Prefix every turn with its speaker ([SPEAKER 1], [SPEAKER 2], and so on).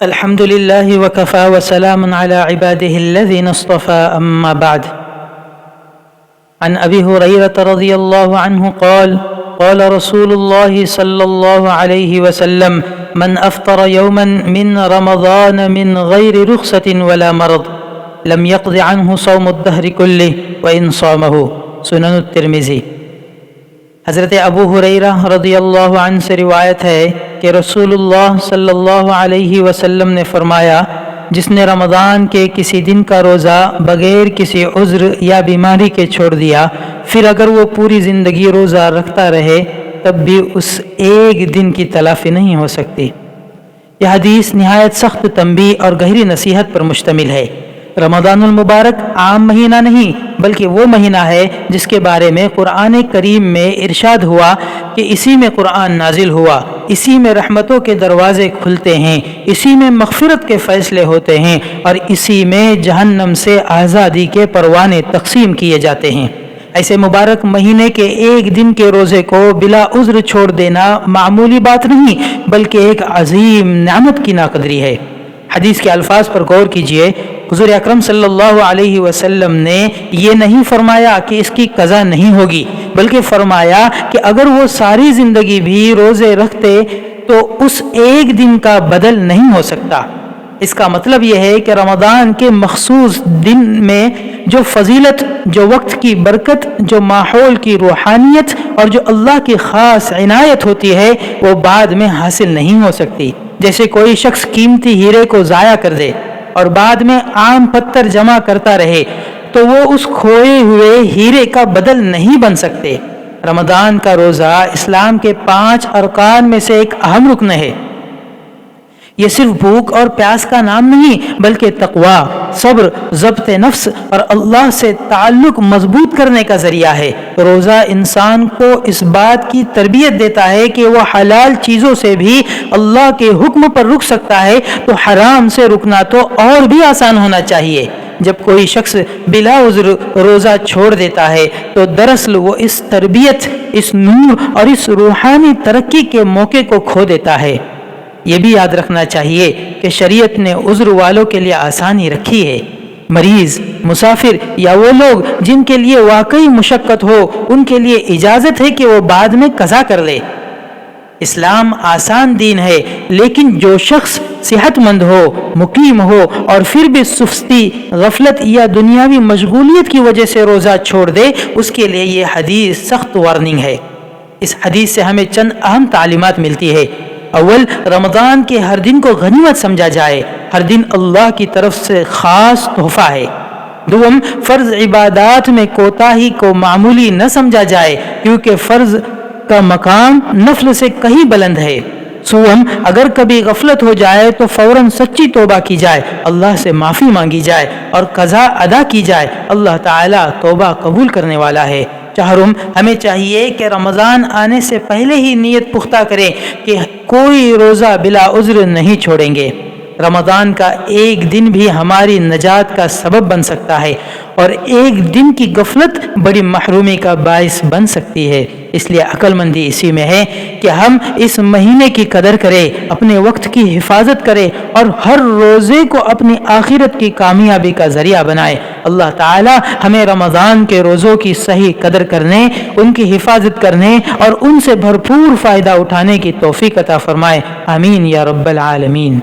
[SPEAKER 1] الحمد لله وكفى وسلام على عباده الذين اصطفى أما بعد. عن أبي هريرة رضي الله عنه قال قال رسول الله صلى الله عليه وسلم من أفطر يوما من رمضان من غير رخصة ولا مرض لم يقض عنه صوم الدهر كله وإن صامه. سنن الترمذی. حضرت ابو ہریرہ رضی اللہ عنہ سے روایت ہے کہ رسول اللہ صلی اللہ علیہ وسلم نے فرمایا، جس نے رمضان کے کسی دن کا روزہ بغیر کسی عذر یا بیماری کے چھوڑ دیا، پھر اگر وہ پوری زندگی روزہ رکھتا رہے تب بھی اس ایک دن کی تلافی نہیں ہو سکتی. یہ حدیث نہایت سخت تنبیہ اور گہری نصیحت پر مشتمل ہے. رمضان المبارک عام مہینہ نہیں بلکہ وہ مہینہ ہے جس کے بارے میں قرآن کریم میں ارشاد ہوا کہ اسی میں قرآن نازل ہوا، اسی میں رحمتوں کے دروازے کھلتے ہیں، اسی میں مغفرت کے فیصلے ہوتے ہیں اور اسی میں جہنم سے آزادی کے پروانے تقسیم کیے جاتے ہیں. ایسے مبارک مہینے کے ایک دن کے روزے کو بلا عذر چھوڑ دینا معمولی بات نہیں بلکہ ایک عظیم نعمت کی ناقدری ہے. حدیث کے الفاظ پر غور کیجئے. حضور اکرم صلی اللہ علیہ وسلم نے یہ نہیں فرمایا کہ اس کی قضا نہیں ہوگی، بلکہ فرمایا کہ اگر وہ ساری زندگی بھی روزے رکھتے تو اس ایک دن کا بدل نہیں ہو سکتا. اس کا مطلب یہ ہے کہ رمضان کے مخصوص دن میں جو فضیلت، جو وقت کی برکت، جو ماحول کی روحانیت اور جو اللہ کی خاص عنایت ہوتی ہے وہ بعد میں حاصل نہیں ہو سکتی. جیسے کوئی شخص قیمتی ہیرے کو ضائع کر دے اور بعد میں عام پتھر جمع کرتا رہے تو وہ اس کھوئے ہوئے ہیرے کا بدل نہیں بن سکتے. رمضان کا روزہ اسلام کے 5 ارکان میں سے ایک اہم رکن ہے. یہ صرف بھوک اور پیاس کا نام نہیں بلکہ تقوی، صبر، ضبط نفس اور اللہ سے تعلق مضبوط کرنے کا ذریعہ ہے. روزہ انسان کو اس بات کی تربیت دیتا ہے کہ وہ حلال چیزوں سے بھی اللہ کے حکم پر رک سکتا ہے تو حرام سے رکنا تو اور بھی آسان ہونا چاہیے. جب کوئی شخص بلا عذر روزہ چھوڑ دیتا ہے تو دراصل وہ اس تربیت، اس نور اور اس روحانی ترقی کے موقع کو کھو دیتا ہے. یہ بھی یاد رکھنا چاہیے کہ شریعت نے عذر والوں کے لیے آسانی رکھی ہے. مریض، مسافر یا وہ لوگ جن کے لیے واقعی مشقت ہو ان کے لیے اجازت ہے کہ وہ بعد میں قضا کر لے. اسلام آسان دین ہے، لیکن جو شخص صحت مند ہو، مقیم ہو اور پھر بھی سستی، غفلت یا دنیاوی مشغولیت کی وجہ سے روزہ چھوڑ دے اس کے لیے یہ حدیث سخت وارننگ ہے. اس حدیث سے ہمیں چند اہم تعلیمات ملتی ہے. اول، رمضان کے ہر دن کو غنیمت سمجھا جائے. ہر دن اللہ کی طرف سے خاص تحفہ ہے. دوم، فرض عبادات میں کوتاہی کو معمولی نہ سمجھا جائے کیونکہ فرض کا مقام نفل سے کہیں بلند ہے. سوم، اگر کبھی غفلت ہو جائے تو فوراً سچی توبہ کی جائے، اللہ سے معافی مانگی جائے اور قضا ادا کی جائے. اللہ تعالیٰ توبہ قبول کرنے والا ہے. چہارم، ہمیں چاہیے کہ رمضان آنے سے پہلے ہی نیت پختہ کریں کہ کوئی روزہ بلا عذر نہیں چھوڑیں گے. رمضان کا ایک دن بھی ہماری نجات کا سبب بن سکتا ہے اور ایک دن کی غفلت بڑی محرومی کا باعث بن سکتی ہے. اس لیے عقل مندی اسی میں ہے کہ ہم اس مہینے کی قدر کریں، اپنے وقت کی حفاظت کریں اور ہر روزے کو اپنی آخرت کی کامیابی کا ذریعہ بنائیں. اللہ تعالی ہمیں رمضان کے روزوں کی صحیح قدر کرنے، ان کی حفاظت کرنے اور ان سے بھرپور فائدہ اٹھانے کی توفیق عطا فرمائے. آمین یا رب العالمین.